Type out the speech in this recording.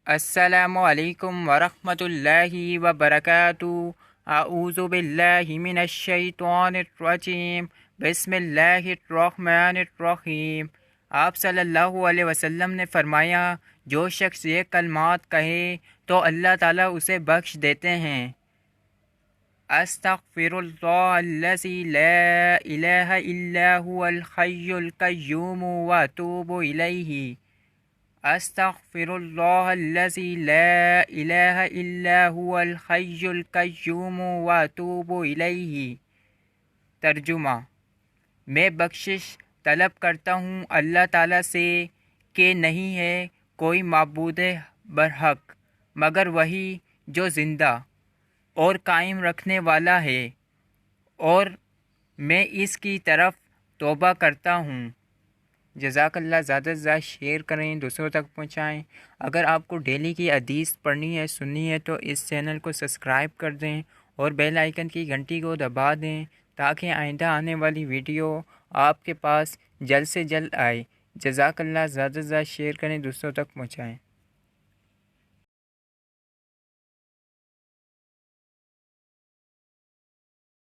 السلام علیکم ورحمۃ اللہ وبرکاتہ۔ اعوذ باللہ من الشیطان الرجیم، بسم اللہ الرحمن الرحیم۔ آپ صلی اللہ علیہ وسلم نے فرمایا، جو شخص یہ کلمات کہے تو اللہ تعالیٰ اسے بخش دیتے ہیں۔ استغفر اللہ الذی لا الہ الا هو الحی القیوم واتوب الیہ۔ استغفر اللہ الذی لا الہ الا هو الحی القیوم واتوب الیہ۔ ترجمہ: میں بخشش طلب کرتا ہوں اللہ تعالیٰ سے کہ نہیں ہے کوئی معبود برحق مگر وہی جو زندہ اور قائم رکھنے والا ہے، اور میں اس کی طرف توبہ کرتا ہوں۔ جزاک اللہ۔ زیادہ سے زیادہ شیئر کریں، دوسروں تک پہنچائیں۔ اگر آپ کو ڈیلی کی حدیث پڑھنی ہے، سننی ہے، تو اس چینل کو سبسکرائب کر دیں اور بیل آئیکن کی گھنٹی کو دبا دیں تاکہ آئندہ آنے والی ویڈیو آپ کے پاس جلد سے جلد آئے۔ جزاک اللہ۔ زیادہ سے زیادہ شیئر کریں، دوسروں تک پہنچائیں۔